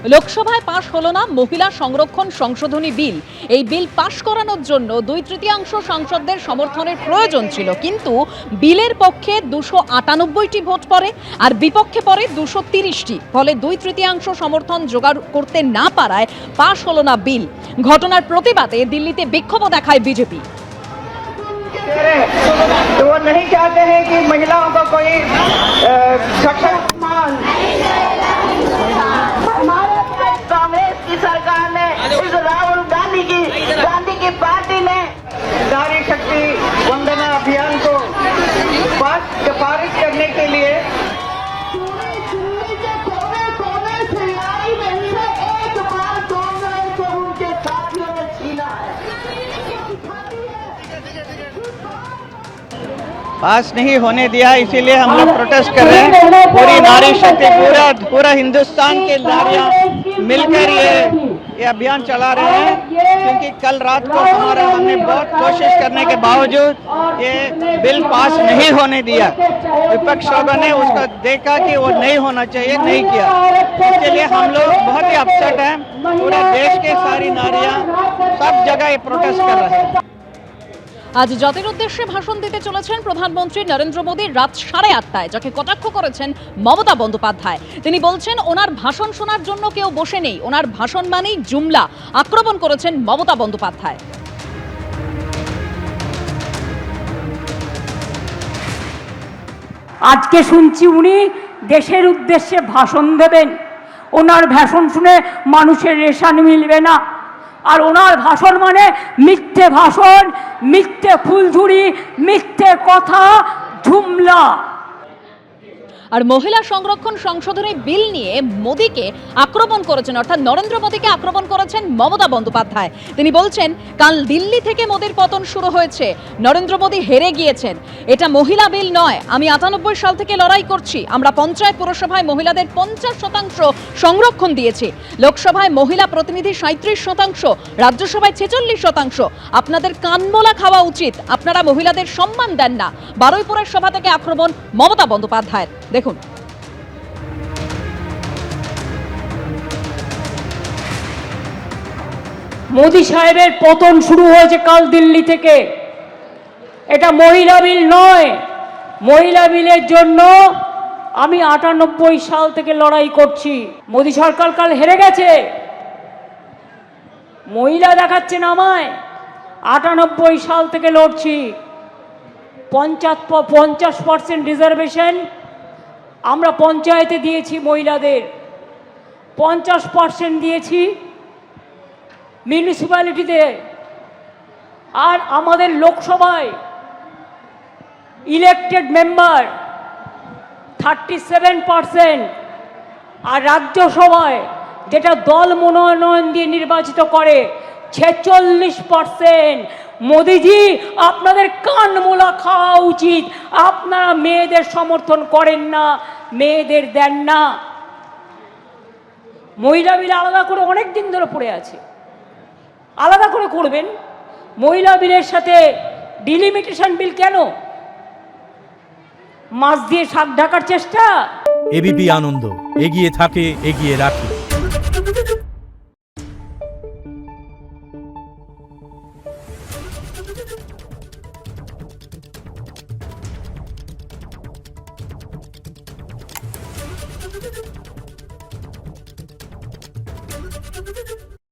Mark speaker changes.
Speaker 1: লোকসভায় পাশ হলো না মহিলা সংরক্ষণ সংশোধনী বিল। এই বিল পাশ করানোর জন্য 2/3 সাংসদদের সমর্থনের প্রয়োজন ছিল, কিন্তু বিলের পক্ষে 298টি ভোট পড়ে আর বিপক্ষে পড়ে 230টি। ফলে 2/3 সমর্থন জোগাড় করতে না পারায় পাশ হলো না বিল। ঘটনার প্রতিবাদে দিল্লিতে বিক্ষোভ দেখায় বিজেপি।
Speaker 2: तो वो नहीं चाहते हैं कि महिलाओं को कोई कांग्रेस की सरकार ने, इस राहुल गांधी की पार्टी ने नारी शक्ति वंदना अभियान को पारित करने के लिए
Speaker 3: पास नहीं होने दिया, इसीलिए हम लोग प्रोटेस्ट कर रहे हैं। पूरी नारी शक्ति, पूरा हिंदुस्तान के नारियां मिलकर ये अभियान चला रहे हैं, क्योंकि कल रात को हमने बहुत कोशिश करने के बावजूद ये बिल पास नहीं होने दिया। विपक्ष लोगों ने उसको देखा कि वो नहीं होना चाहिए, नहीं किया। इसके लिए हम लोग बहुत ही अपसेट हैं। पूरे देश के सारी नारियां सब जगह ये प्रोटेस्ट कर रहे हैं।
Speaker 1: আজ জাতির উদ্দেশ্যে ভাষণ দিতে চলেছেন প্রধানমন্ত্রী নরেন্দ্র মোদী রাত 8:30টায়, যাকে কটাক্ষ করেছেন মমতা বন্দ্যোপাধ্যায়। তিনি বলছেন ওনার ভাষণ শোনার জন্য কেউ বসে নেই, ওনার ভাষণ মানেই জুমলা। আক্রমণ করেছেন মমতা বন্দ্যোপাধ্যায়।
Speaker 4: আজকে শুনছি উনি দেশের উদ্দেশ্যে ভাষণ দেবেন। ওনার ভাষণ শুনে মানুষের রেশন মিলবে না। আর ওনার ভাষণ মানে মিথ্যে ভাষণ, মিথ্যে ফুলঝুরি, মিথ্যে কথা, জুমলা।
Speaker 1: আর মহিলা সংরক্ষণ সংশোধনী বিল নিয়ে মোদীকে আক্রমণ করেছেন, অর্থাৎ নরেন্দ্র মোদীকে আক্রমণ করেছেন মমতা বন্দ্যোপাধ্যায়। তিনি বলছেন কাল দিল্লি থেকে মোদীর পতন শুরু হয়েছে, নরেন্দ্র মোদী হেরে গিয়েছেন। এটা মহিলা বিল নয়, আমি 98 সাল থেকে লড়াই করছি। আমরা পঞ্চায়েত পুরসভায় মহিলাদের 50% সংরক্ষণ দিয়েছি, লোকসভায় মহিলা প্রতিনিধি 37%, রাজ্যসভায় 46%। আপনাদের কানমোলা খাওয়া উচিত, আপনারা মহিলাদের সম্মান দেন না। বারুইপুরের সভা থেকে আক্রমণ মমতা বন্দ্যোপাধ্যায়ের। দেখুন,
Speaker 4: মোদী সাহেবের পতন শুরু হয়েছে কাল দিল্লি থেকে। এটা মহিলা বিল নয়। মহিলা বিলের জন্য আমি 98 সাল থেকে লড়াই করছি। মোদী সরকার কাল হেরে গেছে, মহিলা দেখাচ্ছেন আমায়। 98 সাল থেকে লড়ছি। 50% রিজার্ভেশন আমরা পঞ্চায়েতে দিয়েছি মহিলাদের, 50% দিয়েছি মিউনিসিপ্যালিটিতে। আর আমাদের লোকসভায় ইলেকটেড মেম্বার 37%, আর রাজ্যসভায় যেটা দল মনোনয়ন দিয়ে নির্বাচিত করে 46%। মোদিজি, আপনাদের কান মোলা খাওয়া উচিত। আপনারা মেয়েদের সমর্থন করেন না, মেয়েদের দেন না। মহিলা বিল আলাদা করে অনেক দিন ধরে পড়ে আছে, আলাদা করে করবেন। মহিলা বিলের সাথে ডিলিমিটেশন বিল কেন? মাছ দিয়ে শাক ঢাকার চেষ্টা।
Speaker 5: এবিপি আনন্দ এগিয়ে থাকে, এগিয়ে রাখে।